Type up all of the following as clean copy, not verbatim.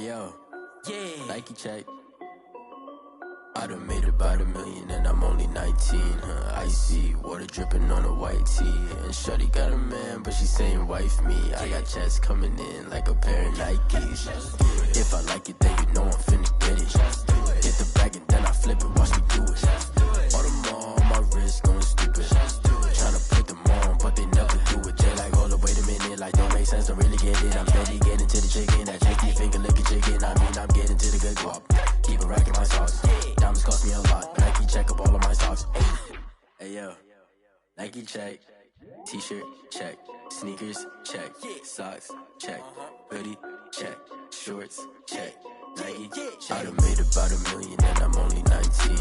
Hey yo, yeah. Nike check. I done made about $1 million and I'm only 19. Icy water dripping on a white tee. And shorty got a man, but she saying wife me. I got checks coming in like a pair of Nikes. If I like it, then you know I'm finna get it. Hit the bag and then I flip it, watch me do it. All them on my wrist going stupid. Tryna put them on, but they never do it. They like, hold up, wait a minute, like don't make sense, don't really get it. I'm steady getting to the chicken, that tricky finger licking chicken. I mean, I'm getting to the good guap. Keep a rack in my socks. Diamonds cost me a lot. Nike check up all of my socks. Hey yo, Nike check. T-shirt check. Sneakers check. Socks check. Hoodie check. Shorts check. Nike I done made about $1 million and I'm only 19.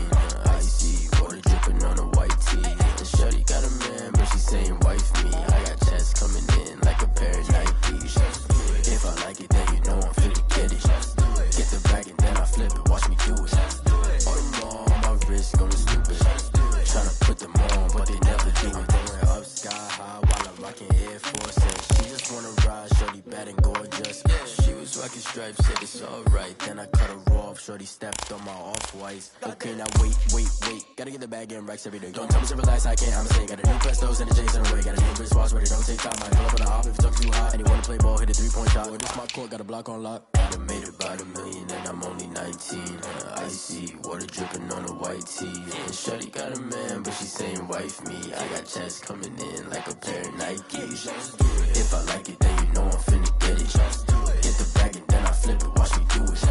Icy water dripping on a white tee. And shorty got a man, but she saying wife me. I got checks coming in like a pair of Nikes. If I like it, then you know I'm finna get it. Get the bag and then I flip it, watch me do it. All them on my wrist going stupid. Tryna put them on, but they never do it. Going up sky high while I'm rocking Air Force. She just wanna ride, shorty bad and gorgeous. She was rocking stripes, said it's alright. Then I cut her off, shorty stepped on my off-whites. Okay, now wait. Gotta get the bag and racks every day. Don't tell me to relax, I can't, I'm saying. Got a new Prestos and a J's in the way. Got a new Chris Ross, but it don't take time. I pull up on the hop if it talks too hot. And you wanna play ball, hit a 3-point shot. Or this my court, got a block on lock. I done made about $1 million and I'm only 19. Icy water dripping on a white tee. And shorty got a man, but she saying wife me. I got checks coming in like a pair of Nikes. If I like it, then you know I'm finna get it. Get the bag and then I flip it, watch me do it.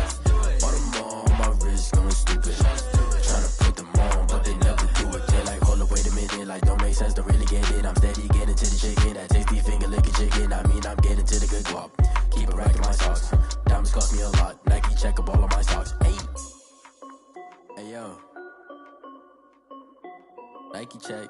All them on my wrist going stupid. Tryna put them on, but they never do it. They like, hold up, wait a minute, like don't make sense, don't really get it. I'm steady getting to the chicken, that tasty finger licking chicken. I mean, I'm getting to the good guap. Keep a rack in my socks. Diamonds cost me a lot. Nike check up all of my socks. Hey yo, Nike check.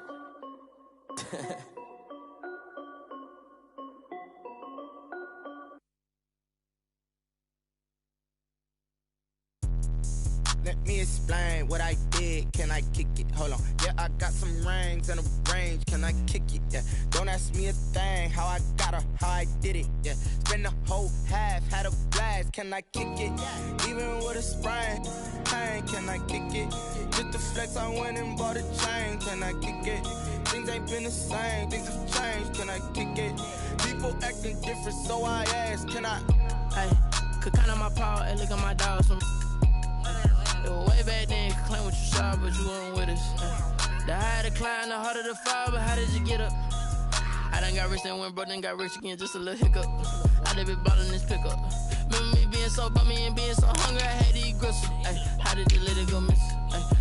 Let me explain what I did. Can I kick it? Hold on. Yeah, I got some rings and a range. Can I kick it? Yeah. Don't ask me a thing. How I got her, how I did it. Yeah. Spend the whole half, had a blast. Can I kick it? Even with a sprain. Pain, can I kick it? Just the flex, I went and bought a chain. Can I kick it? Things ain't been the same. Things have changed. Can I kick it? People acting different, so I ask. Can I? Hey, could count on my power and look at my dogs from. It was way back then, could claim what you saw, but you weren't with us. The higher the climb, the harder the fall, but how did you get up? I done got rich and went broke, then got rich again, just a little hiccup. I done been ballin' this pickup. Remember me being so bummy and being so hungry, I had to eat gristle. How did you let it go miss?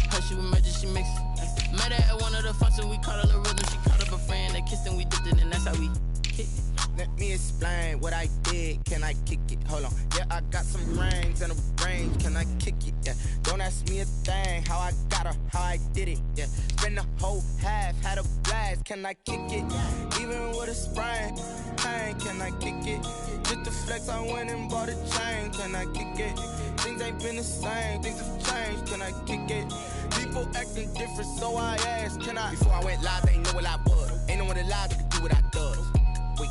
How she was magic, she mixed. Met her at one of the functions, we caught a little rhythm. She caught up a friend, they kissed and we dipped it, and that's how we kicked it. Let me explain what I did. Can I kick it? Hold on. Yeah, I got some rings and a range. Can I kick it? Yeah. Don't ask me a thing. How I got her, how I did it. Yeah. Spend the whole half, had a blast. Can I kick it? Even with a sprain. Pain, can I kick it? Just the flex, I went and bought a chain. Can I kick it? Things ain't been the same. Things have changed. Can I kick it? People acting different, so I asked. Can I? Before I went live, they ain't know what I was. Ain't no one alive that could do what I does. Wait.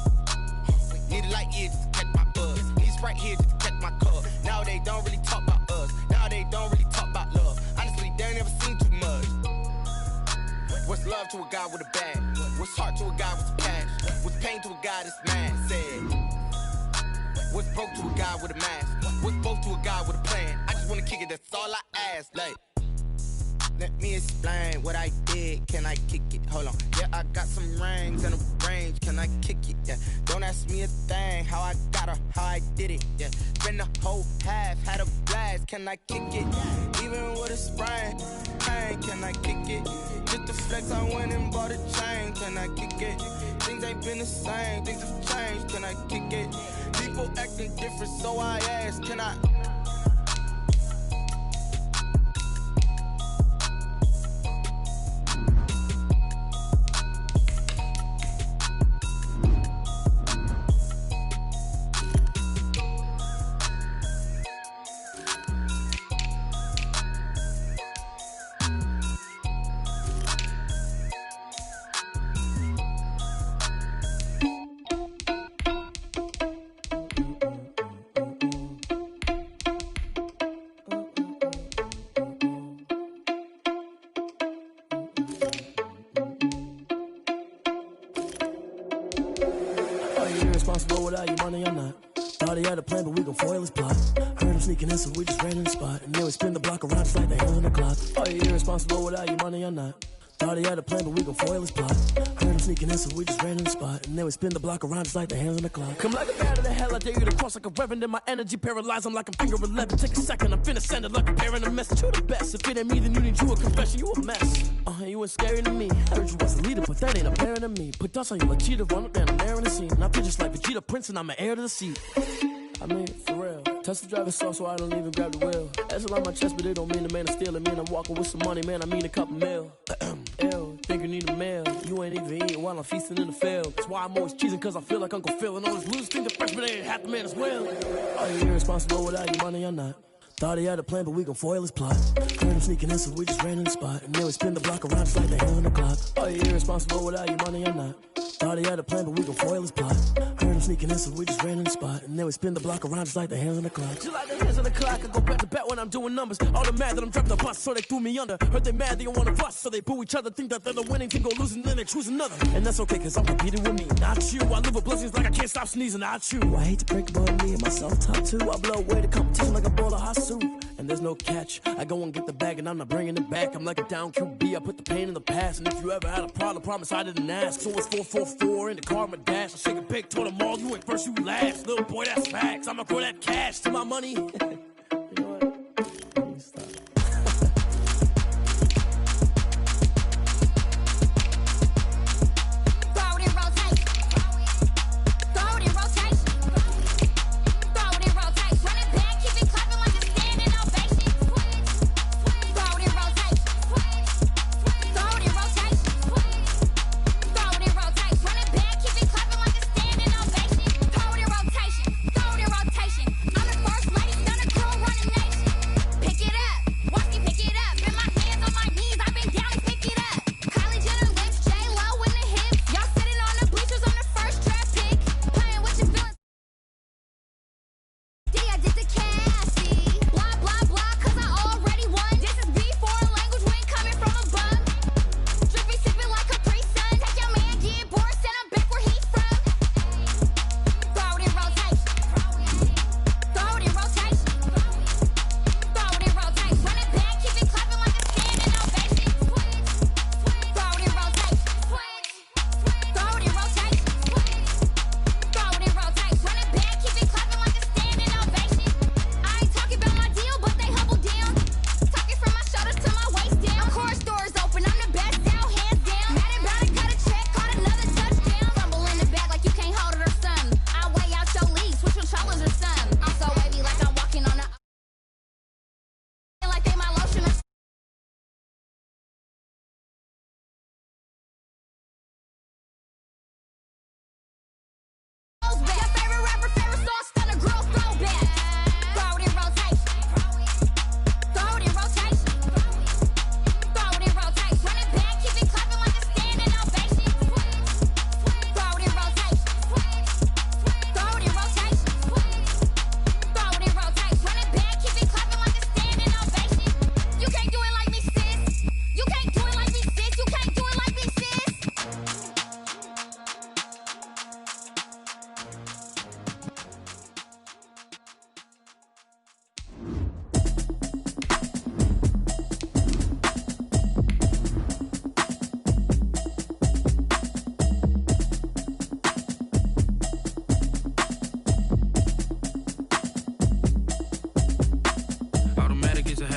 Need a light here just to catch my buzz. Need Sprite here just to catch my cup. Now they don't really talk about us. Now they don't really talk about love. Honestly, they ain't never seen too much. What's love to a guy with a bag? What's heart to a guy with a passion? What's pain to a guy that's mad? Said. What's broke to a guy with a mask? What's both to a guy with a plan? I just wanna kick it, that's all I ask. Like, let me explain what I did. Can I kick it? Hold on. Yeah, I got some rings and a range. Can I kick it? Yeah. Don't ask me a thing. How I got her, how I did it. Yeah. Spend the whole half, had a blast. Can I kick it? Even with a sprain. Pain, can I kick it? Just the flex, I went and bought a chain. Can I kick it? Things ain't been the same. Things have changed. Can I kick it? People acting different, so I ask. Can I? without your money or not. Thought he had a plan, but we gon' foil his plot. Heard him sneaking in, so we just ran in the spot. And then we spin the block around just like the hands on the clock. Are you irresponsible without your money or not? Thought he had a plan, but we gon' foil his plot. Heard him sneaking in, so we just ran in the spot. And then we spin the block around just like the hands on the clock. Come like a bat of the hell, I dare you to cross like a reverend. In my energy paralyzed, I'm like I'm finger 11. Take a second, I'm finna send it like a parent a message. You the best, if it ain't me, then you need you a confession. You a mess, you ain't scary to me. Heard you was a leader, but that ain't apparent to me. Put dust on you like cheetah, run up down, I'm there in the scene. And I feel just like Vegeta Prince, and I'm an heir to the seat. I mean, for real. Touch the driver's soft, so I don't even grab the wheel. That's a lot on my chest, but it don't mean the man is stealing. Mean I'm walking with some money, man, I mean a couple mil. Ew, think you need a meal. You ain't even eating while I'm feasting in the field. That's why I'm always cheesing, cause I feel like Uncle Phil. And all those losers think the freshman ain't half the man as well. Are you irresponsible without your money or not? Thought he had a plan, but we gon' foil his plot. Heard him sneaking in, so we just ran in the spot. And then we spin the block around just like the hands on the clock. Are you irresponsible without your money or not? Thought he had a plan, but we gon' foil his plot. Heard him sneaking in, so we just ran in the spot. And then we spin the block around just like the hands on the clock. Just like the hands on the clock, I go back to back when I'm doing numbers. All the mad that I'm dropping the bus, so they threw me under. Heard they mad, they don't wanna bust, so they boo each other. Think that they're the winning team, go losing, then they choose another. And that's okay, cause I'm competing with me, not you. I live with blessings like I can't stop sneezing, not you. I hate to break about me and myself top two. I blow away the competition like a bowl of hot soup. And there's no catch. I go and get the bag and I'm not bringing it back. I'm like a down QB, I put the pain in the past. And if you ever had a problem, promise I didn't ask. So it's 444 in the car, my dash. I shake a big, told them all, you ain't first, you last. Little boy, that's facts. I'ma throw that cash to my money. You know what? Let me stop.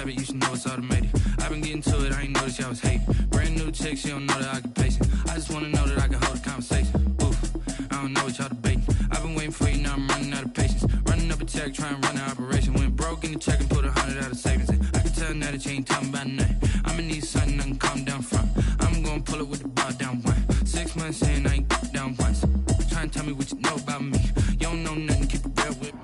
You should know it's automated. I've been getting to it, I ain't noticed y'all was hating. Brand new chick, she don't know the occupation. I just wanna know that I can hold a conversation. Oof, I don't know what y'all debating. I've been waiting for you, now I'm running out of patience. Running up a check, trying to run an operation. Went broke in the check and put 100 out of savings in. I can tell now that you ain't talking about nothing. I'ma need something I can calm down from. I'm gonna pull it with the bar down one. 6 months in, I ain't down once. Try and tell me what you know about me. You don't know nothing, keep it real with me.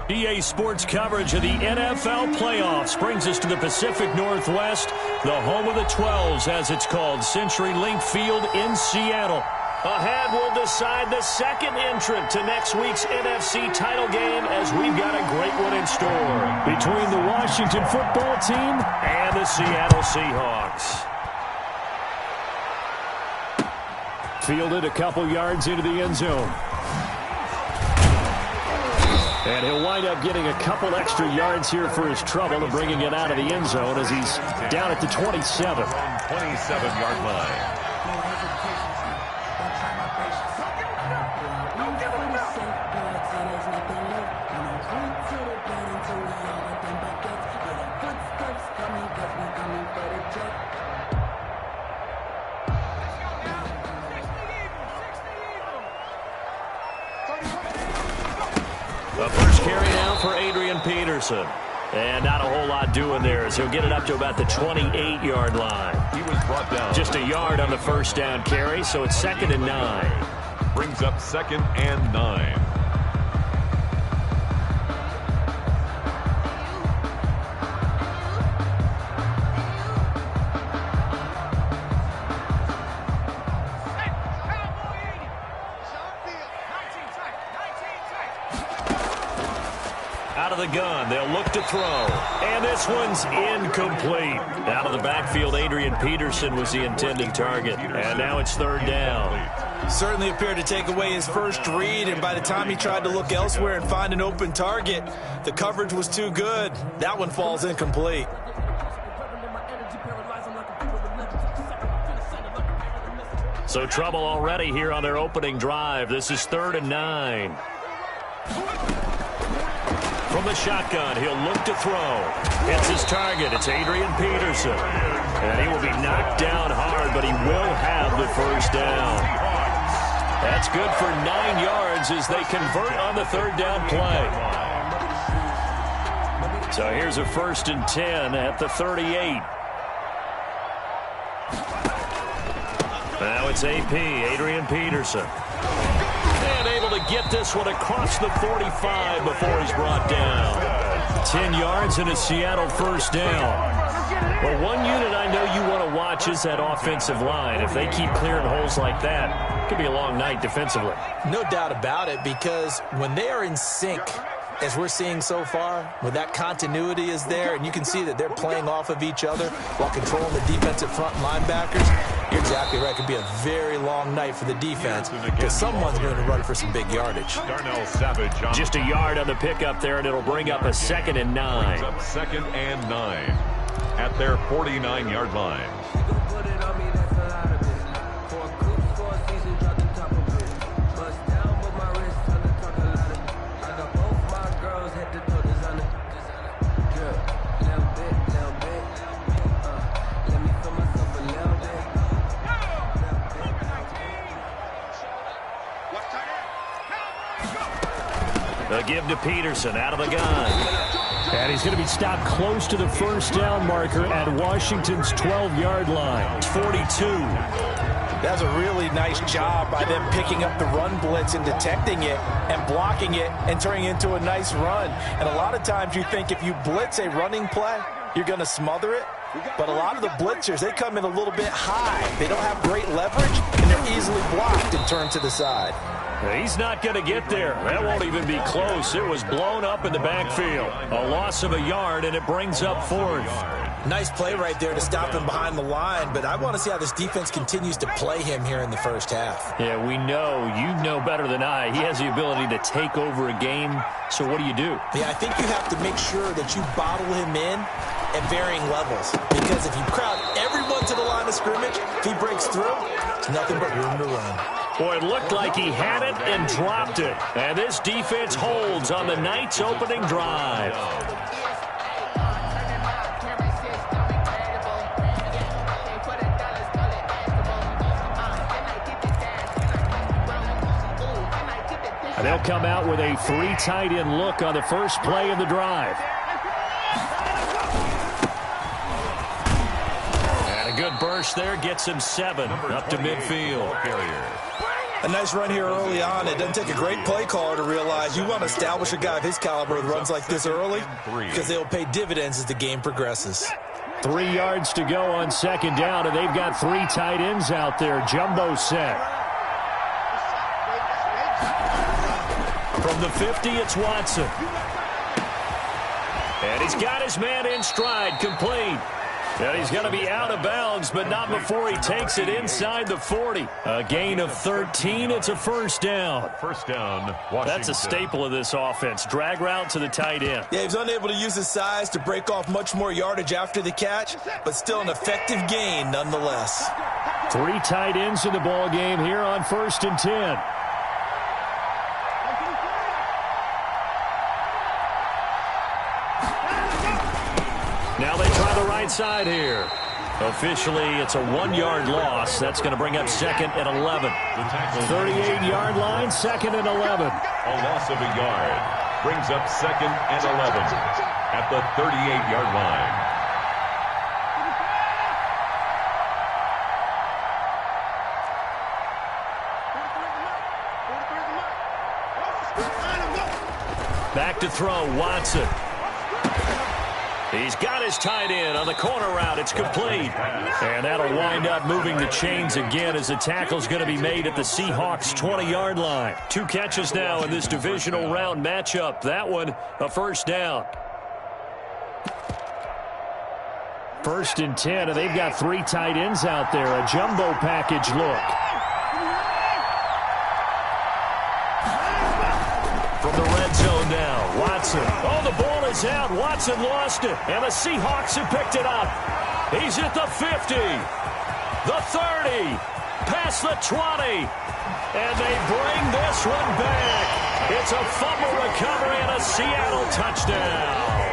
EA Sports coverage of the NFL playoffs brings us to the Pacific Northwest, the home of the 12s, as it's called, CenturyLink Field in Seattle. Ahead, we'll decide the second entrant to next week's NFC title game, as we've got a great one in store between the Washington football team and the Seattle Seahawks. Fielded a couple yards into the end zone. And he'll wind up getting a couple extra yards here for his trouble and bringing it out of the end zone as he's down at the 27. 27-yard line. The first carry down for Adrian Peterson. And not a whole lot doing there as he'll get it up to about the 28-yard line. He was brought down. Just a yard on the first down carry, so it's 2nd and 9. Brings up 2nd and 9. Out of the gun, they'll look to throw. And this one's incomplete. Out of the backfield, Adrian Peterson was the intended target. And now it's 3rd down. Certainly appeared to take away his first read, and by the time he tried to look elsewhere and find an open target, the coverage was too good. That one falls incomplete. So trouble already here on their opening drive. This is 3rd and 9. From the shotgun, he'll look to throw. It's his target. It's Adrian Peterson. And he will be knocked down hard, but he will have the first down. That's good for 9 yards as they convert on the 3rd down play. So here's a 1st and 10 at the 38. Now it's AP, Adrian Peterson. And able to get this one across the 45 before he's brought down. 10 yards and a Seattle first down. Well, one unit I know you want to watch is that offensive line. If they keep clearing holes like that, it could be a long night defensively. No doubt about it, because when they are in sync, as we're seeing so far, when that continuity is there and you can see that they're playing off of each other while controlling the defensive front linebackers, you're exactly right. It could be a very long night for the defense because someone's going to run for some big yardage. Just a yard on the pickup there, and it'll bring up a 2nd and 9. 2nd and 9 at their 49-yard line. They'll give to Peterson out of the gun. And he's going to be stopped close to the first down marker at Washington's 12-yard line. It's 42. That's a really nice job by them picking up the run blitz and detecting it and blocking it and turning it into a nice run. And a lot of times you think if you blitz a running play, you're going to smother it. But a lot of the blitzers, they come in a little bit high. They don't have great leverage, and they're easily blocked and turned to the side. He's not going to get there. That won't even be close. It was blown up in the backfield. A loss of a yard, and it brings up 4th. Nice play right there to stop him behind the line, but I want to see how this defense continues to play him here in the first half. Yeah, we know. You know better than I. He has the ability to take over a game, so what do you do? Yeah, I think you have to make sure that you bottle him in at varying levels, because if you crowd everyone to the line of scrimmage, if he breaks through, it's nothing but room to run. Boy, it looked like he had it and dropped it. And this defense holds on the night's opening drive. And they'll come out with a 3 tight end look on the first play of the drive. And a good burst there gets him 7 up to midfield. A nice run here early on. It doesn't take a great play caller to realize you want to establish a guy of his caliber with runs like this early because they'll pay dividends as the game progresses. 3 yards to go on 2nd down, and they've got 3 tight ends out there. Jumbo set. From the 50, it's Watson. And he's got his man in stride, complete. And he's going to be out of bounds, but not before he takes it inside the 40. A gain of 13. It's a first down. First down, Washington. That's a staple of this offense. Drag route to the tight end. Yeah, he was unable to use his size to break off much more yardage after the catch, but still an effective gain nonetheless. 3 tight ends in the ball game here on 1st and 10. Now they try the right side here. Officially, it's a 1-yard loss. That's going to bring up 2nd and 11. 38-yard line, 2nd and 11. A loss of a yard brings up 2nd and 11 at the 38-yard line. Back to throw, Watson. He's got his tight end on the corner route. It's complete. And that'll wind up moving the chains again as the tackle's going to be made at the Seahawks' 20-yard line. 2 catches now in this divisional round matchup. That one, a first down. 1st and 10, and they've got 3 tight ends out there. A jumbo package look. From the red zone now, Watson. Oh, the ball is out. Watson lost it, and the Seahawks have picked it up. He's at the 50, the 30, past the 20, and they bring this one back. It's a fumble recovery and a Seattle touchdown.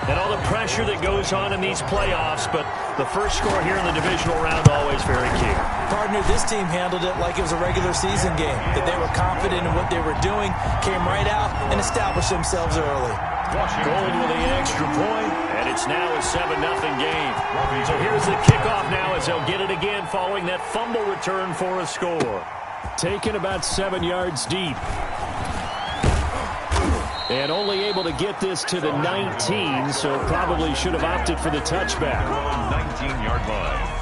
And all the pressure that goes on in these playoffs, but the first score here in the divisional round always very key. Partner, this team handled it like it was a regular season game, that they were confident in what they were doing, came right out and established themselves early. Gold with the extra point, and it's now a 7-0 game. So here's the kickoff now as they'll get it again following that fumble return for a score. Taken about 7 yards deep. And only able to get this to the 19, so probably should have opted for the touchback. 19-yard line.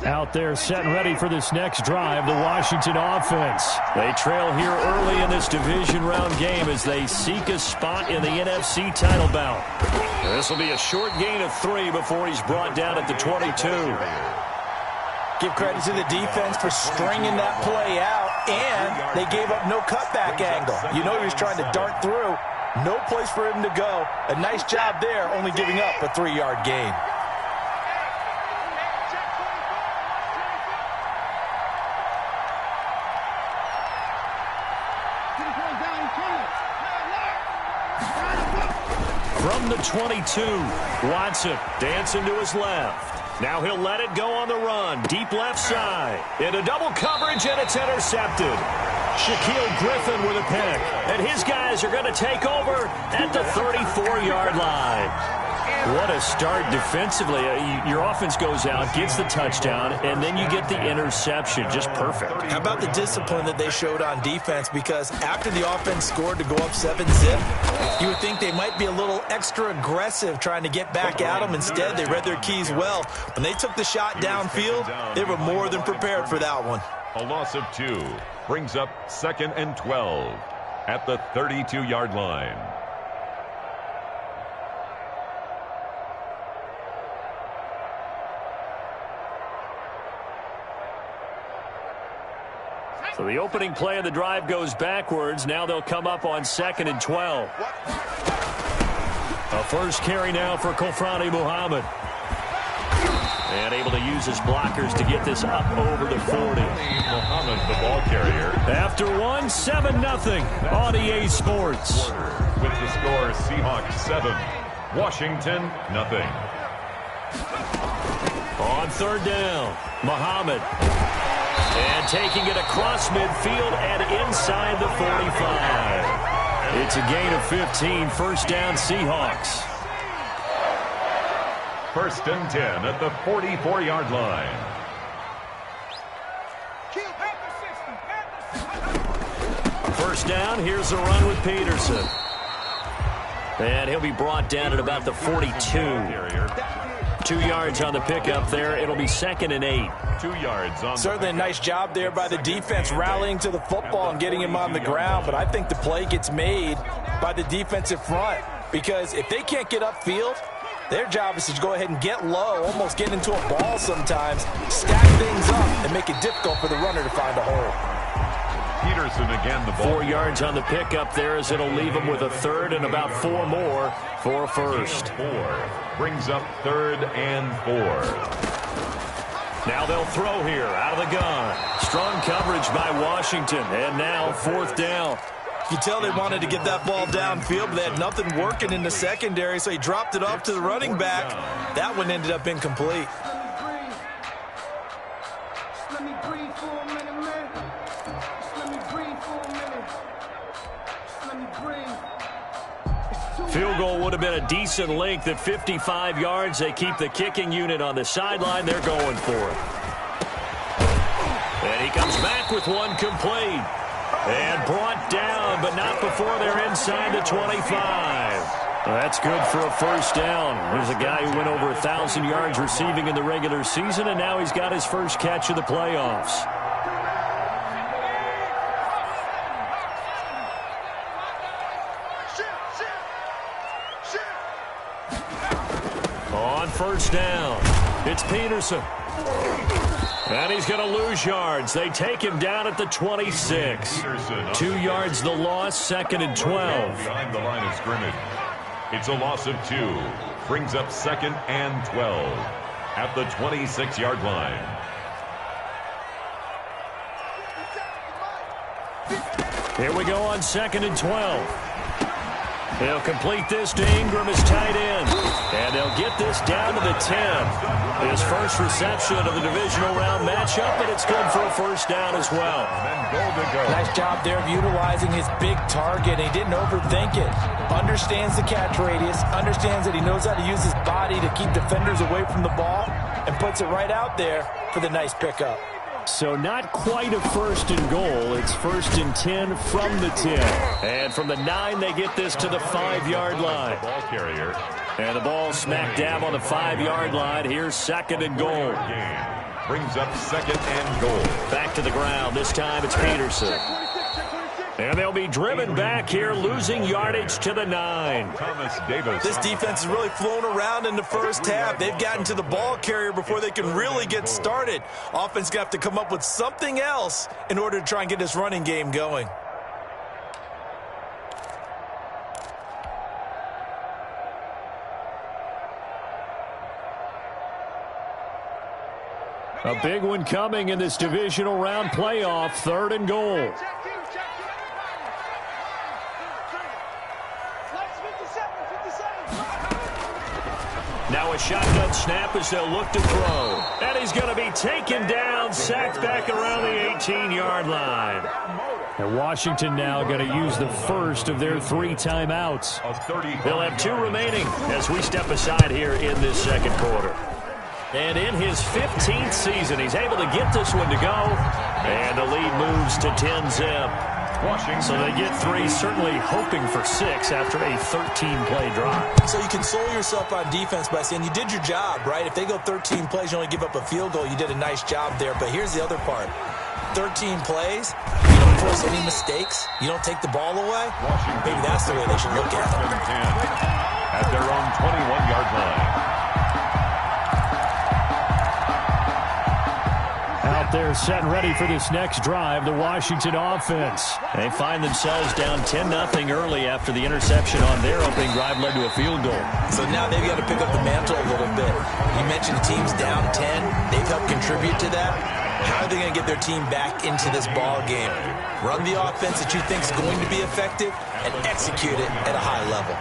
Out there set and ready for this next drive, the Washington offense. They trail here early in this division round game as they seek a spot in the NFC title bout. This will be a short gain of 3 before he's brought down at the 22. Give credit to the defense for stringing that play out, and they gave up no cutback angle. You know he was trying to dart through. No place for him to go. A nice job there, only giving up a 3-yard gain. From the 22, Watson dancing to his left. Now he'll let it go on the run. Deep left side. Into double coverage, and it's intercepted. Shaquille Griffin with a pick. And his guys are going to take over at the 34-yard line. What a start defensively. Your offense goes out, gets the touchdown, and then you get the interception. Just perfect. How about the discipline that they showed on defense? Because after the offense scored to go up 7-zip, you would think they might be a little extra aggressive trying to get back at them. Instead, they read their keys well. When they took the shot downfield, they were more than prepared for that one. A loss of 2 brings up 2nd and 12 at the 32-yard line. So the opening play of the drive goes backwards. Now they'll come up on 2nd and 12. A first carry now for Kofrani Muhammad. And able to use his blockers to get this up over the 40. Muhammad, the ball carrier. After 7-0 on EA Sports. With the score, Seahawks 7, Washington 0. On 3rd down, Muhammad. And taking it across midfield and inside the 45. It's a gain of 15. First down, Seahawks. 1st and 10 at the 44-yard line. first down. Here's the run with Peterson. And he'll be brought down at about the 42. 2 yards on the pickup there. It'll be 2nd and 8. 2 yards on. Certainly a nice job there by the defense rallying to the football and getting him on the ground. But I think the play gets made by the defensive front, because if they can't get upfield, their job is to go ahead and get low, almost get into a ball sometimes, stack things up, and make it difficult for the runner to find a hole. Peterson again, the ball. 4 yards on the pickup there, as it'll leave him with a third and about 4 more for a first. 4 brings up 3rd and 4. Now they'll throw here out of the gun. Strong coverage by Washington, and now 4th down. You tell they wanted to get that ball downfield, but they had nothing working in the secondary, so he dropped it off to the running back. That one ended up incomplete. Field goal would have been a decent length at 55 yards. They keep the kicking unit on the sideline. They're going for it. And he comes back with one complete. And brought down, but not before they're inside the 25. That's good for a first down. There's a guy who went over 1,000 yards receiving in the regular season, and now he's got his first catch of the playoffs. On first down, it's Peterson. And he's going to lose yards. They take him down at the 26. 2 yards the loss, 2nd and 12. Behind the line of scrimmage. It's a loss of 2. Brings up 2nd and 12 at the 26-yard line. Here we go on 2nd and 12. They'll complete this to Ingram as tight end. And they'll get this down to the 10. His first reception of the divisional round matchup, and it's good for a first down as well. Nice job there of utilizing his big target. He didn't overthink it. Understands the catch radius. Understands that he knows how to use his body to keep defenders away from the ball. And puts it right out there for the nice pickup. So not quite a 1st and goal. It's 1st and 10 from the 10. And from the 9, they get this to the 5-yard line. Ball carrier. And the ball smack dab on the 5-yard line. Here's 2nd and goal. Brings up 2nd and goal. Back to the ground. This time it's Peterson. And they'll be driven back here, losing yardage to the 9. Thomas Davis. This defense has really flown around in the first half. They've gotten to the ball carrier before they can really get started. Offense going to have to come up with something else in order to try and get this running game going. A big one coming in this divisional round playoff, 3rd and goal. Now a shotgun snap as they'll look to throw. And he's going to be taken down, sacked back around the 18-yard line. And Washington now going to use the first of their 3 timeouts. They'll have 2 remaining as we step aside here in this 2nd quarter. And in his 15th season, he's able to get this one to go. And the lead moves to 10-zip. So they get 3, certainly hoping for 6 after a 13-play drive. So you console yourself on defense by saying you did your job, right? If they go 13 plays, you only give up a field goal, you did a nice job there. But here's the other part. 13 plays, you don't force any mistakes, you don't take the ball away. Maybe that's the way they should look at it. At their own 21-yard line. Out there set and ready for this next drive, the Washington offense. They find themselves down 10-0 early after the interception on their opening drive led to a field goal. So now they've got to pick up the mantle a little bit. You mentioned the team's down 10. They've helped contribute to that. How are they going to get their team back into this ball game? Run the offense that you think is going to be effective and execute it at a high level.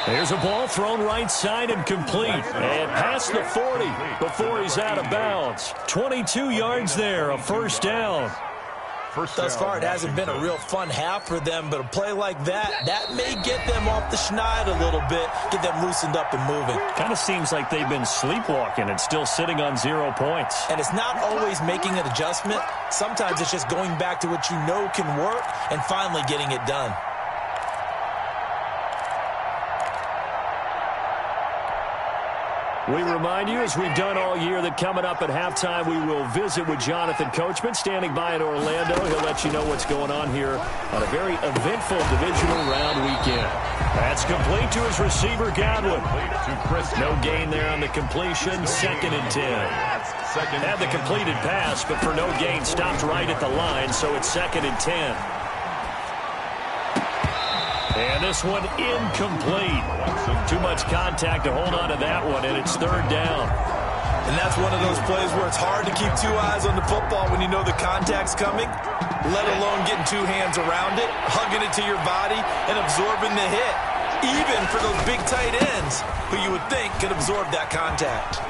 There's a ball thrown right side and complete. And past the 40 before he's out of bounds. 22 yards there, a first down. Thus far, it hasn't been a real fun half for them, but a play like that may get them off the schneid a little bit, get them loosened up and moving. Kind of seems like they've been sleepwalking and still sitting on 0 points. And it's not always making an adjustment. Sometimes it's just going back to what you know can work and finally getting it done. We remind you, as we've done all year, that coming up at halftime, we will visit with Jonathan Coachman, standing by in Orlando. He'll let you know what's going on here on a very eventful divisional round weekend. That's complete to his receiver, Godwin. No gain there on the completion, 2nd and 10. Had the completed pass, but for no gain, stopped right at the line, so it's 2nd and 10. And this one incomplete. Too much contact to hold on to that one, and it's 3rd down. And that's one of those plays where it's hard to keep 2 eyes on the football when you know the contact's coming, let alone getting 2 hands around it, hugging it to your body, and absorbing the hit, even for those big tight ends who you would think could absorb that contact.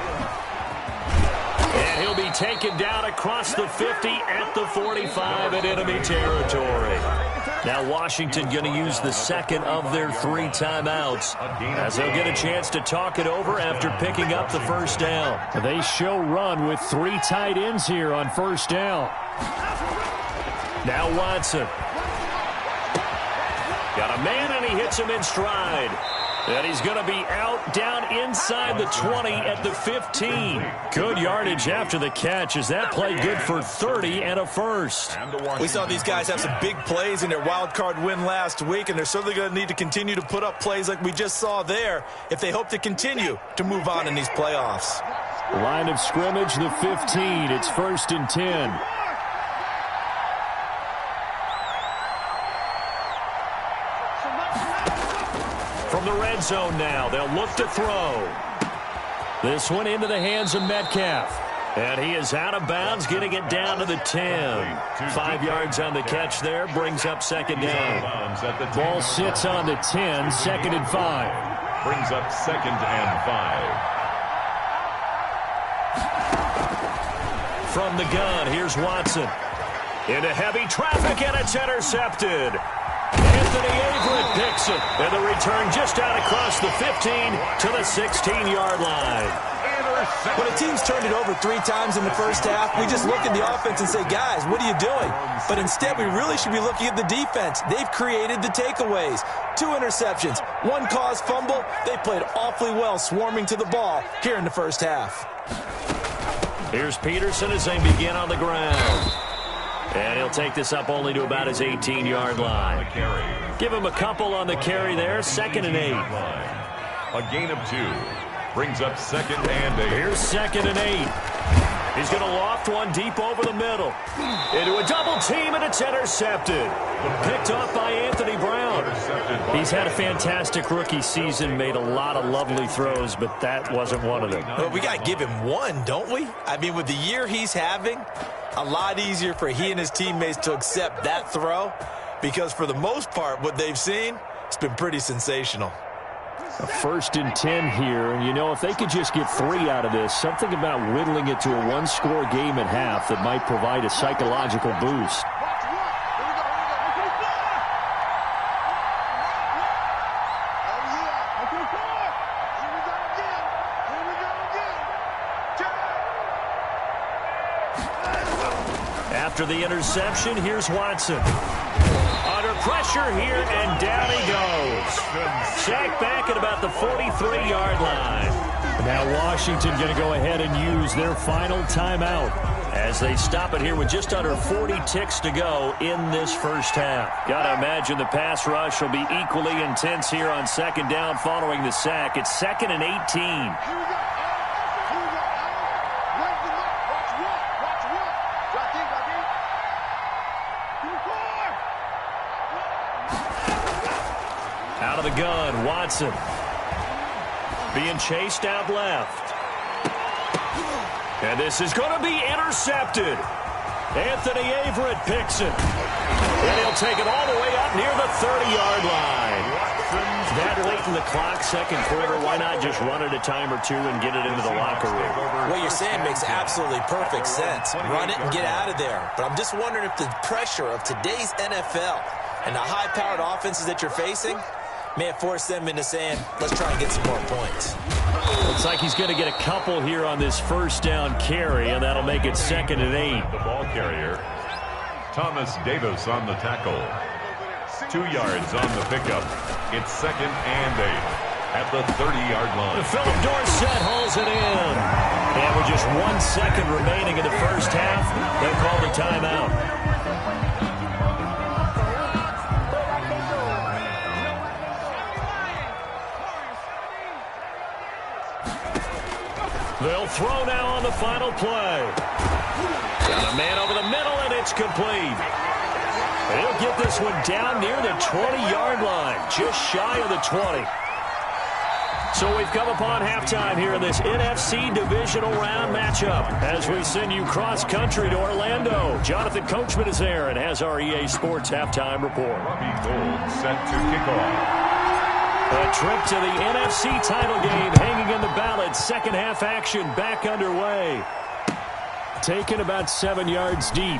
And he'll be taken down across the 50 at the 45 in enemy territory. Now Washington going to use the 2nd of their 3 timeouts as they'll get a chance to talk it over after picking up the 1st down. They show run with 3 tight ends here on 1st down. Now Watson. Got a man, and he hits him in stride. And he's going to be out down inside the 20 at the 15. Good yardage after the catch. Is that play good for 30 and a first? We saw these guys have some big plays in their wild card win last week, and they're certainly going to need to continue to put up plays like we just saw there if they hope to continue to move on in these playoffs. Line of scrimmage, the 15. It's 1st and 10. From the red zone now, they'll look to throw. This one into the hands of Metcalf. And he is out of bounds, getting it down to the 10. 5 yards on the catch there, brings up 2nd down. Ball sits on the 10, 2nd and 5. Brings up 2nd and 5. From the gun, here's Watson. Into heavy traffic, and it's intercepted. Anthony Averett picks it, and the return just out across the 15 to the 16-yard line. When a team's turned it over 3 times in the first half, we just look at the offense and say, guys, what are you doing? But instead, we really should be looking at the defense. They've created the takeaways. 2 interceptions, 1 caused fumble. They played awfully well swarming to the ball here in the first half. Here's Peterson as they begin on the ground. And he'll take this up only to about his 18-yard line. Give him a couple on the carry there, 2nd and 8. A gain of 2. Brings up 2nd and 8. Here's 2nd and 8. He's going to loft one deep over the middle. Into a double team, and it's intercepted. Picked off by Anthony Brown. He's had a fantastic rookie season, made a lot of lovely throws, but that wasn't one of them. Well, we got to give him one, don't we? I mean, with the year he's having, a lot easier for he and his teammates to accept that throw because for the most part, what they've seen, it's been pretty sensational. A 1st and 10 here, and you know, if they could just get 3 out of this, something about whittling it to a 1-score game at half that might provide a psychological boost. After the interception, here's Watson. Under pressure here, and down he goes. Sacked back at about the 43-yard line. Now Washington going to go ahead and use their final timeout as they stop it here with just under 40 ticks to go in this first half. Got to imagine the pass rush will be equally intense here on 2nd down following the sack. It's 2nd and 18. Out of the gun, Watson. Being chased out left. And this is going to be intercepted. Anthony Averett picks it. And he'll take it all the way up near the 30-yard line. That late in the clock, second quarter, why not just run it a time or two and get it into the locker room? What you're saying makes absolutely perfect sense. Run it and get out of there. But I'm just wondering if the pressure of today's NFL and the high-powered offenses that you're facing may have forced them into saying, let's try and get some more points. Looks like he's going to get a couple here on this first down carry, and that'll make it 2nd and 8. The ball carrier, Thomas Davis on the tackle. 2 yards on the pickup. It's 2nd and 8 at the 30-yard line. Philip Dorsett hauls it in. And with just 1 second remaining in the first half, they'll call the timeout. They'll throw now on the final play. Got a man over the middle, and it's complete. And he'll get this one down near the 20-yard line, just shy of the 20. So we've come upon halftime here in this NFC divisional round matchup as we send you cross-country to Orlando. Jonathan Coachman is there and has our EA Sports halftime report. Robbie Gould set to kick off. A trip to the NFC title game hanging in the balance. Second half action back underway. Taken about 7 yards deep.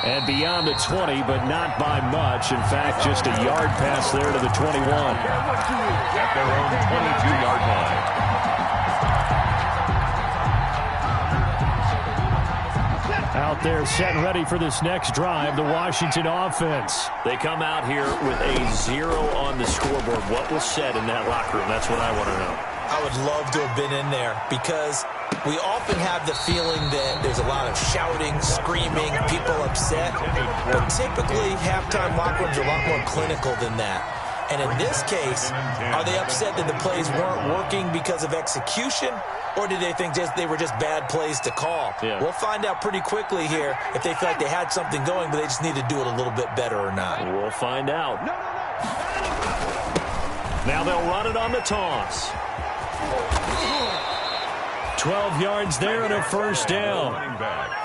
And beyond the 20, but not by much. In fact, just a yard pass there to the 21. At their own 22-yard line. Out there set and ready for this next drive, the Washington offense. They come out here with a 0 on the scoreboard. What was said in that locker room? That's what I want to know. I would love to have been in there because we often have the feeling that there's a lot of shouting, screaming, people upset. But typically, halftime locker rooms are a lot more clinical than that. And in this case, are they upset that the plays weren't working because of execution? Or did they think they were just bad plays to call? Yeah. We'll find out pretty quickly here if they feel like they had something going, but they just need to do it a little bit better or not. We'll find out. Now they'll run it on the toss. 12 yards there and a first down.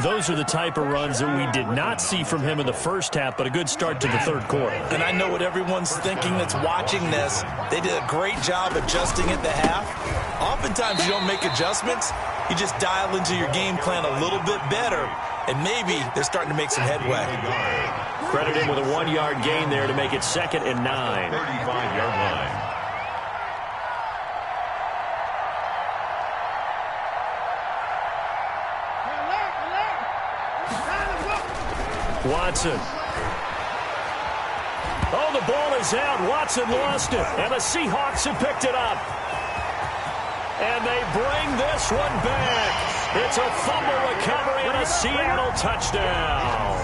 Those are the type of runs that we did not see from him in the first half, but a good start to the third quarter. And I know what everyone's thinking that's watching this. They did a great job adjusting at the half. Oftentimes you don't make adjustments. You just dial into your game plan a little bit better, and maybe they're starting to make some headway. Credit him with a 1-yard gain there to make it 2nd and 9. 35-yard line. Watson. Oh, the ball is out. Watson lost it, and the Seahawks have picked it up. And they bring this one back. It's a fumble recovery and a Seattle touchdown.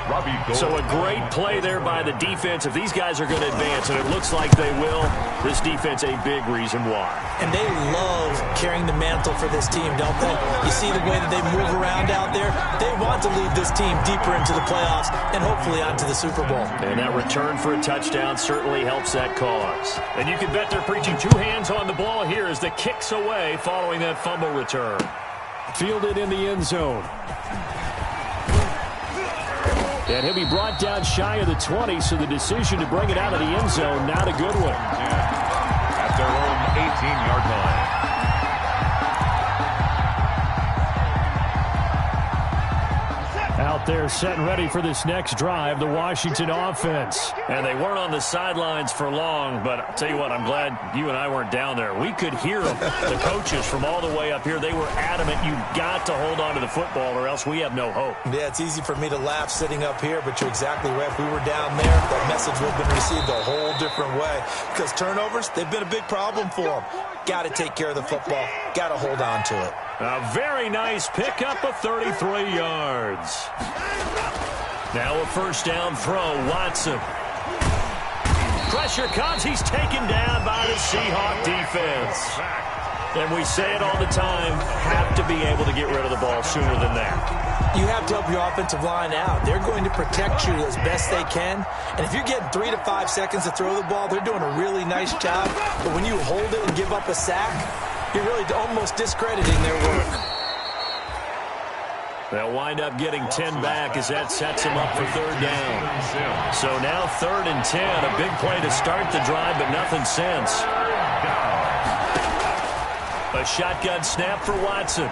Robbie Gould. So a great play there by the defense. If these guys are going to advance, and it looks like they will, this defense a big reason why. And they love carrying the mantle for this team, don't they? You see the way that they move around out there? They want to lead this team deeper into the playoffs and hopefully onto the Super Bowl. And that return for a touchdown certainly helps that cause. And you can bet they're preaching 2 hands on the ball here as the kicks away following that fumble return. Fielded in the end zone. And he'll be brought down shy of the 20, so the decision to bring it out of the end zone, not a good one. At their own 18-yard line. Out there set and ready for this next drive, the Washington offense. And they weren't on the sidelines for long, but I'll tell you what, I'm glad you and I weren't down there. We could hear them, the coaches from all the way up here. They were adamant, you've got to hold on to the football or else we have no hope. Yeah, it's easy for me to laugh sitting up here, but you're exactly right. If we were down there, that message would have been received a whole different way. Because turnovers, they've been a big problem for them. Got to take care of the football. Got to hold on to it. A very nice pickup of 33 yards. Now a first down throw, Watson. Pressure comes. He's taken down by the Seahawk defense. And we say it all the time, have to be able to get rid of the ball sooner than that. You have to help your offensive line out. They're going to protect you as best they can. And if you're getting 3 to 5 seconds to throw the ball, they're doing a really nice job. But when you hold it and give up a sack, you're really almost discrediting their work. They'll wind up getting 10 back as that sets them up for third down. So now 3rd and 10. A big play to start the drive, but nothing since. A shotgun snap for Watson.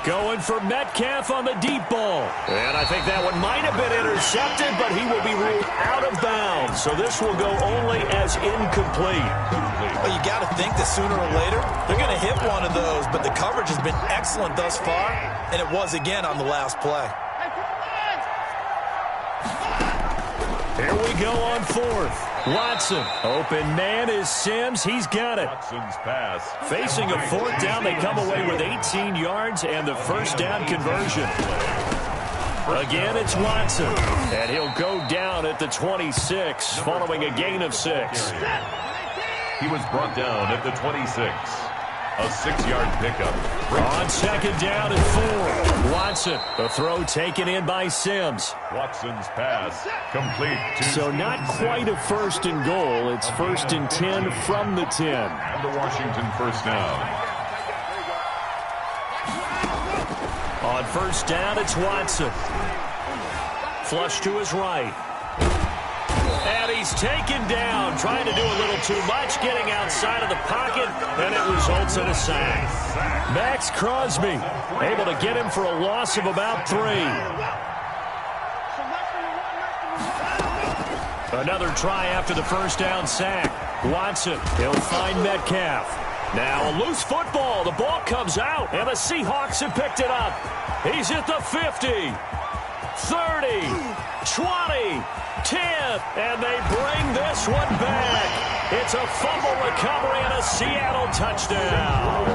Going for Metcalf on the deep ball. And I think that one might have been intercepted, but he will be ruled out of bounds. So this will go only as incomplete. Well, you got to think that sooner or later they're going to hit one of those, but the coverage has been excellent thus far, and it was again on the last play. Here we go on 4th. Watson. Open man is Sims. He's got it. Watson's pass. Facing a 4th down, they come away with 18 yards and the first down conversion. Again, it's Watson. And he'll go down at the 26 following a gain of 6. He was brought down at the 26. A 6-yard pickup. On 2nd down and 4. Watson. The throw taken in by Sims. Watson's pass complete. So not quite a 1st and goal. It's 1st and 10 from the 10. And the Washington first down. On 1st down, it's Watson. Flush to his right. And he's taken down, trying to do a little too much, getting outside of the pocket, and it results in a sack. Max Crosby able to get him for a loss of about 3. Another try after the first down sack. Watson, he'll find Metcalf. Now a loose football. The ball comes out, and the Seahawks have picked it up. He's at the 50, 30, 20, 10, and they bring this one back. It's a fumble recovery and a Seattle touchdown.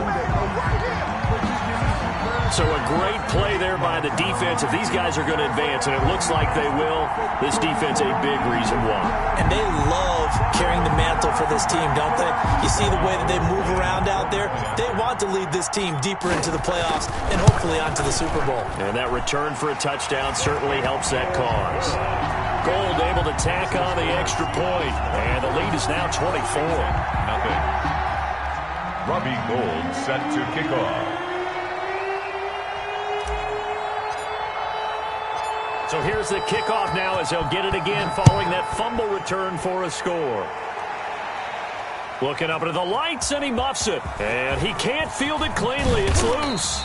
So a great play there by the defense. If these guys are going to advance, and it looks like they will, this defense a big reason why. And they love carrying the mantle for this team, don't they? You see the way that they move around out there? They want to lead this team deeper into the playoffs and hopefully onto the Super Bowl. And that return for a touchdown certainly helps that cause. Gold able to tack on the extra point, and the lead is now 24-0. Robbie Gould set to kick off. So here's the kickoff now as they'll get it again following that fumble return for a score. Looking up into the lights, and he muffs it. And he can't field it cleanly. It's loose.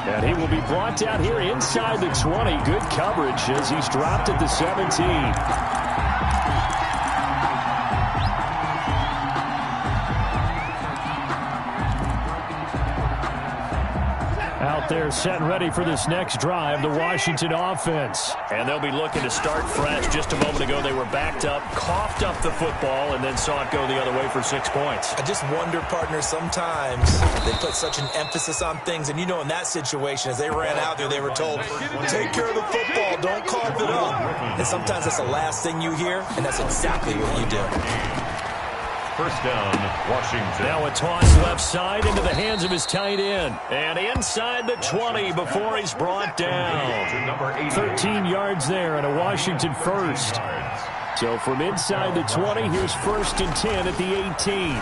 And he will be brought down here inside the 20. Good coverage as he's dropped at the 17. Out there set and ready for this next drive, the Washington offense. And they'll be looking to start fresh. Just a moment ago, they were backed up, coughed up the football, and then saw it go the other way for 6 points. I just wonder, partner, sometimes they put such an emphasis on things. And, you know, in that situation, as they ran out there, they were told, take care of the football, don't cough it up. And sometimes that's the last thing you hear, and that's exactly what you do. First down, Washington. Now a toss left side into the hands of his tight end. And inside the 20 before he's brought down. 13 yards there and a Washington first. So from inside the 20, here's 1st and 10 at the 18.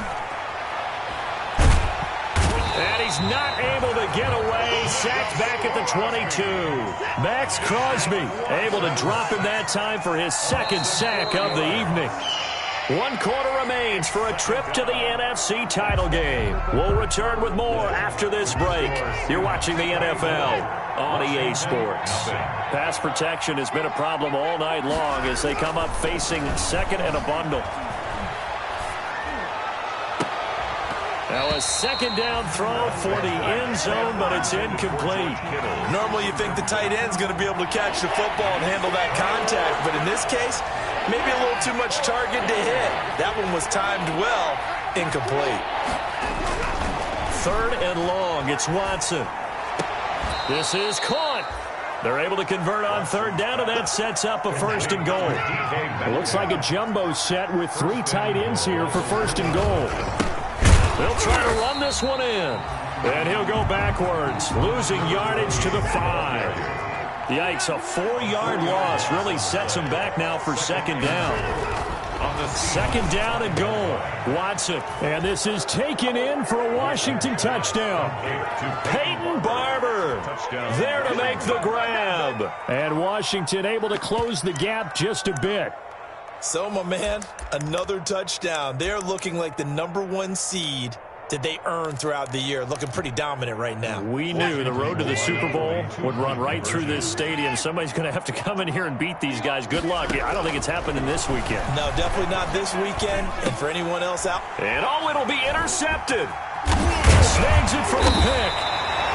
And he's not able to get away. Sacked back at the 22. Max Crosby able to drop him that time for his 2nd sack of the evening. 1 quarter remains for a trip to the NFC title game. We'll return with more after this break. You're watching the NFL on EA Sports. Pass protection has been a problem all night long as they come up facing 2nd and a bundle. Now a 2nd down throw for the end zone, but it's incomplete. Normally you think the tight end's going to be able to catch the football and handle that contact, but in this case, maybe a little too much target to hit. That one was timed well. Incomplete. 3rd and long. It's Watson. This is caught. They're able to convert on 3rd down, and that sets up a 1st and goal. It looks like a jumbo set with 3 tight ends here for 1st and goal. They'll try to run this one in. And he'll go backwards, losing yardage to the 5. Yikes, a 4-yard loss really sets him back now for 2nd down. Second down and goal. Watson. And this is taken in for a Washington touchdown. Peyton Barber there to make the grab. And Washington able to close the gap just a bit. So, my man, another touchdown. They're looking like the #1 seed that they earned throughout the year. Looking pretty dominant right now. We knew the road to the Super Bowl would run right through this stadium. Somebody's going to have to come in here and beat these guys. Good luck. I don't think it's happening this weekend. No, definitely not this weekend. And for anyone else out. And it'll be intercepted. Snags it for the pick.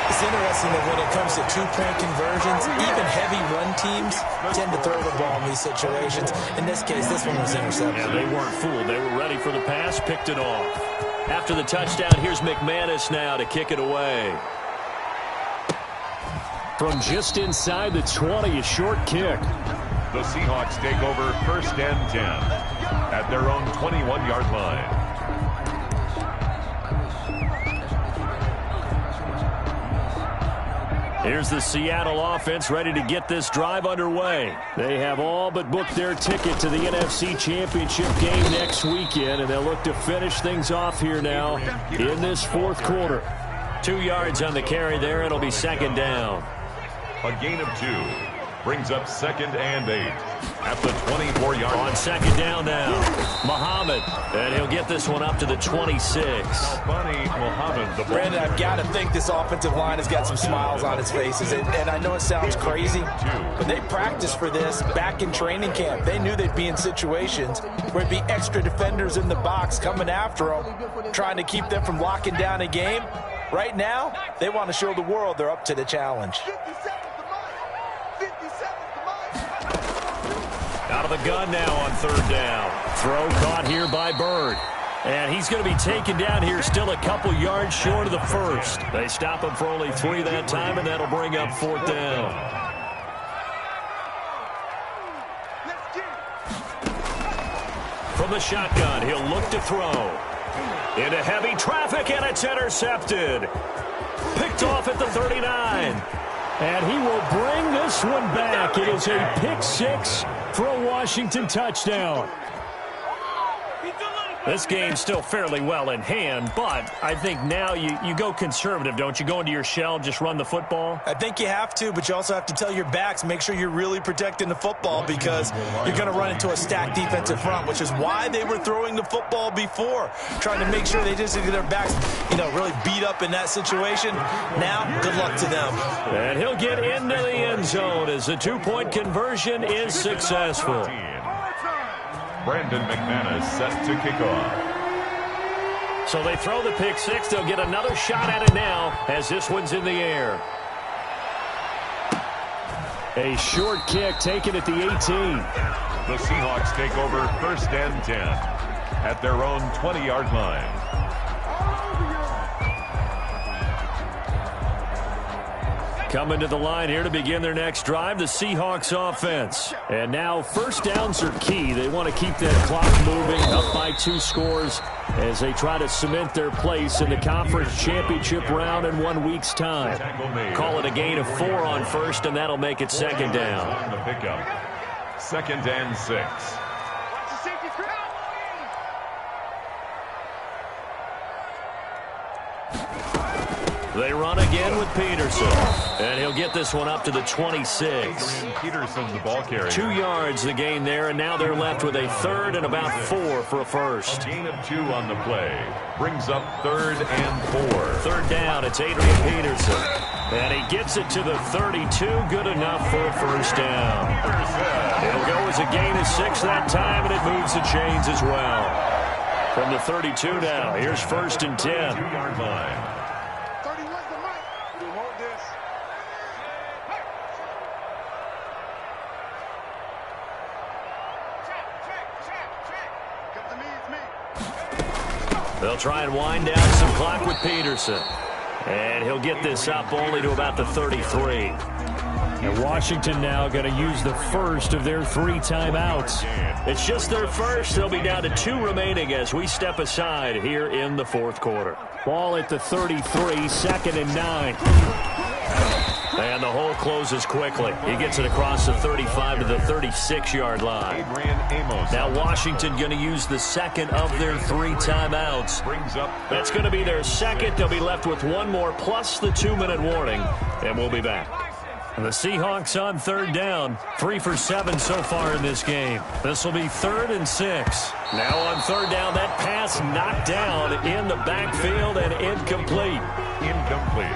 It's interesting that when it comes to two-point conversions, even heavy run teams tend to throw the ball in these situations. In this case, this one was intercepted. Yeah, they weren't fooled. They were ready for the pass, picked it off. After the touchdown, here's McManus now to kick it away. From just inside the 20, a short kick. The Seahawks take over 1st and 10 at their own 21-yard line. Here's the Seattle offense ready to get this drive underway. They have all but booked their ticket to the NFC Championship game next weekend, and they'll look to finish things off here now in this fourth quarter. 2 yards on the carry there. It'll be second down. A gain of 2 brings up 2nd and 8 at the 24-yard line. On second down now, Muhammad, and he'll get this one up to the 26. Brandon, I've got to think this offensive line has got some smiles on its faces, and I know it sounds crazy, but they practiced for this back in training camp. They knew they'd be in situations where it'd be extra defenders in the box coming after them, trying to keep them from locking down a game. Right now, they want to show the world they're up to the challenge. Out of the gun now on third down. Throw caught here by Bird. And he's going to be taken down here still a couple yards short of the first. They stop him for only 3 that time, and that'll bring up 4th down. From the shotgun, he'll look to throw. Into heavy traffic, and it's intercepted. Picked off at the 39. And he will bring this one back. It is a pick 6 for a Washington touchdown. This game's still fairly well in hand, but I think now you go conservative, don't you? Go into your shell, just run the football? I think you have to, but you also have to tell your backs, make sure you're really protecting the football because you're going to run into a stacked defensive front, which is why they were throwing the football before, trying to make sure they just get their backs, really beat up in that situation. Now, good luck to them. And he'll get into the end zone as the 2-point conversion is successful. Brandon McManus set to kick off. So they throw the pick 6. They'll get another shot at it now as this one's in the air. A short kick taken at the 18. The Seahawks take over 1st and 10 at their own 20-yard line. Coming to the line here to begin their next drive, the Seahawks offense. And now first downs are key. They want to keep that clock moving up by 2 scores as they try to cement their place in the conference championship round in 1 week's time. Call it a gain of 4 on first, and that'll make it second down. On the pickup. 2nd and 6. They run again with Peterson. And he'll get this one up to the 26. Peterson, the ball carrier. 2 yards the gain there, and now they're left with a 3rd and about 4 for a first. A gain of 2 on the play. Brings up 3rd and 4. 3rd down, it's Adrian Peterson. And he gets it to the 32, good enough for a first down. It'll go as a gain of 6 that time, and it moves the chains as well. From the 32 now, here's 1st and 10. 2-yard line. They'll try and wind down some clock with Peterson. And he'll get this up only to about the 33. And Washington now going to use the first of their 3 timeouts. It's just their first. They'll be down to 2 remaining as we step aside here in the fourth quarter. Ball at the 33, 2nd and 9. And the hole closes quickly. He gets it across the 35 to the 36-yard line. Now Washington going to use the second of their 3 timeouts. That's going to be their second. They'll be left with one more plus the 2-minute warning. And we'll be back. The Seahawks on third down. 3 for 7 so far in this game. This will be 3rd and 6. Now on third down, that pass knocked down in the backfield and incomplete.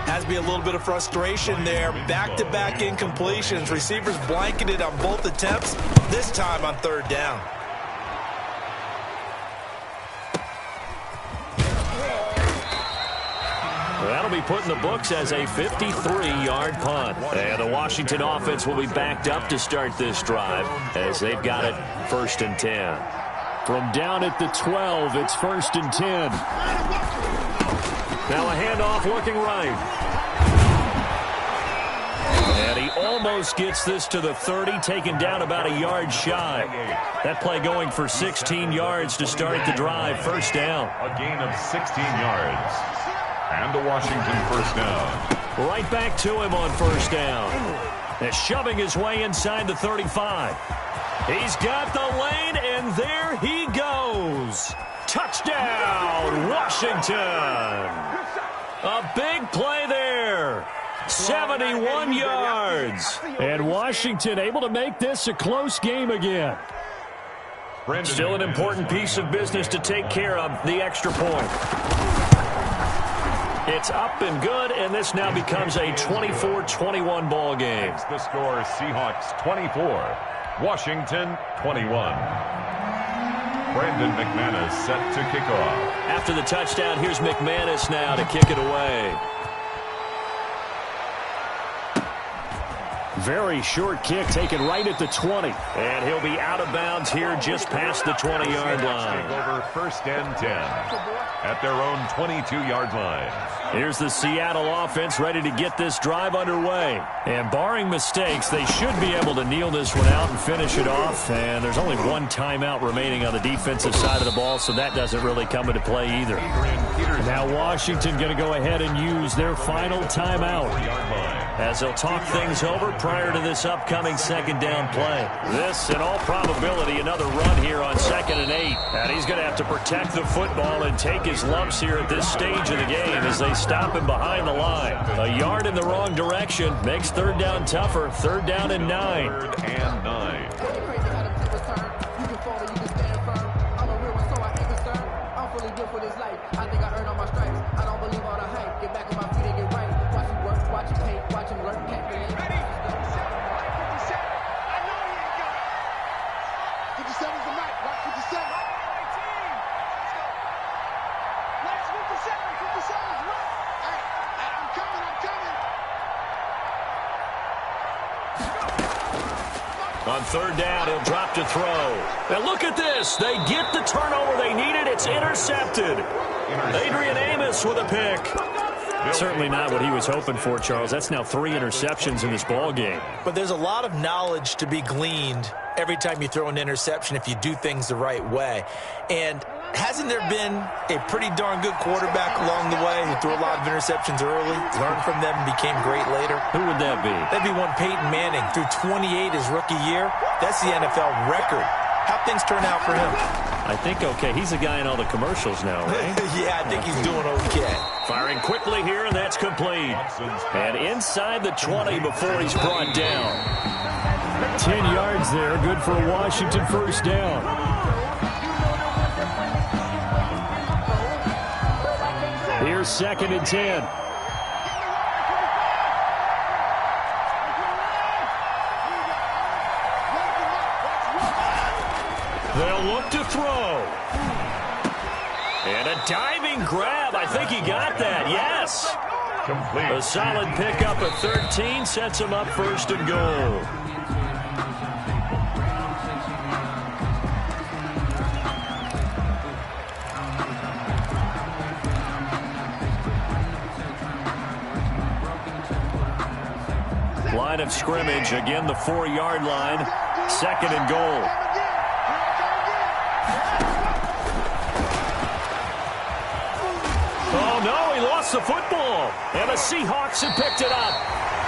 Has to be a little bit of frustration there. Back-to-back incompletions. Receivers blanketed on both attempts, this time on third down. That'll be put in the books as a 53-yard punt. And the Washington offense will be backed up to start this drive as they've got it 1st and 10. From down at the 12, it's 1st and 10. Now a handoff looking right. And he almost gets this to the 30, taken down about a yard shy. That play going for 16 yards to start the drive. 1st down. A gain of 16 yards. And a Washington 1st down. Right back to him on 1st down. And shoving his way inside the 35. He's got the lane, and there he goes. Touchdown, Washington. A big play there. 71 yards. And Washington able to make this a close game again. Still an important piece of business to take care of, the extra point. It's up and good, and this now becomes a 24-21 ball game. The score, Seahawks 24, Washington 21. Brandon McManus set to kick off. After the touchdown, here's McManus now to kick it away. Very short kick taken right at the 20. And he'll be out of bounds here just past the 20-yard line. Over 1st and 10 at their own 22-yard line. Here's the Seattle offense ready to get this drive underway. And barring mistakes, they should be able to kneel this one out and finish it off. And there's only one timeout remaining on the defensive side of the ball, so that doesn't really come into play either. Now Washington going to go ahead and use their final timeout as they'll talk things over prior to this upcoming 2nd down play. This, in all probability, another run here on 2nd and 8. And he's going to have to protect the football and take his lumps here at this stage of the game as they stop him behind the line. A yard in the wrong direction makes 3rd down tougher. 3rd down and 9. 3rd and 9. On 3rd down, he'll drop to throw. And look at this. They get the turnover they needed. It's intercepted. Adrian Amos with a pick. Certainly not what he was hoping for, Charles. That's now 3 interceptions in this ball game. But there's a lot of knowledge to be gleaned every time you throw an interception if you do things the right way. And hasn't there been a pretty darn good quarterback along the way who threw a lot of interceptions early, learned from them, and became great later? Who would that be? That'd be one Peyton Manning. Threw 28 his rookie year. That's the NFL record. How'd things turn out for him? I think okay. He's a guy in all the commercials now, right? Yeah, I think he's doing okay. Firing quickly here, and that's complete. And inside the 20 before he's brought down. 10 yards there. Good for a Washington 1st down. Here's 2nd and 10. They'll look to throw. And a diving grab. I think he got that. Yes. Complete. A solid pickup of 13 sets him up 1st and goal. Line of scrimmage, again the 4-yard line, 2nd and goal. Oh no, he lost the football, and the Seahawks have picked it up.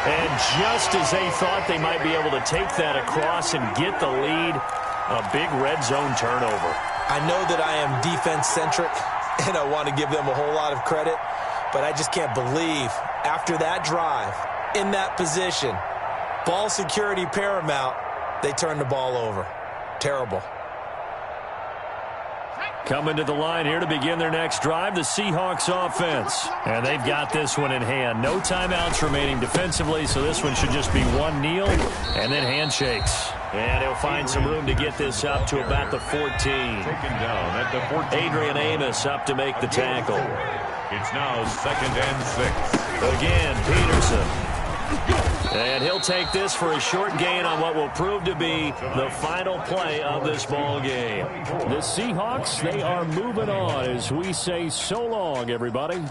And just as they thought they might be able to take that across and get the lead, a big red zone turnover. I know that I am defense-centric, and I want to give them a whole lot of credit, but I just can't believe after that drive, in that position, ball security paramount, they turned the ball over. Terrible. Coming to the line here to begin their next drive, the Seahawks offense. And they've got this one in hand. No timeouts remaining defensively, so this one should just be one kneel and then handshakes. And he'll find some room to get this up to about the 14. Taken down at the 14. Adrian Amos up to make the tackle. It's now 2nd and 6. Again, Peterson. And he'll take this for a short gain on what will prove to be the final play of this ball game. The Seahawks, they are moving on as we say so long, everybody.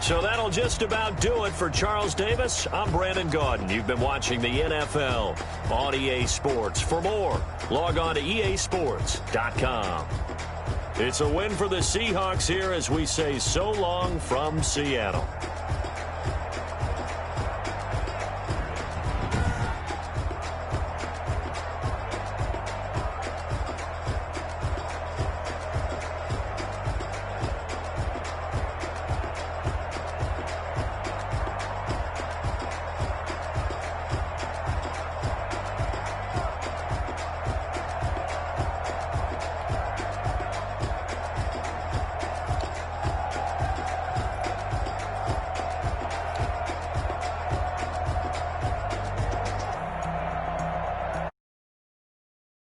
So that'll just about do it for Charles Davis. I'm Brandon Gaudin. You've been watching the NFL on EA Sports. For more, log on to easports.com. It's a win for the Seahawks here as we say so long from Seattle.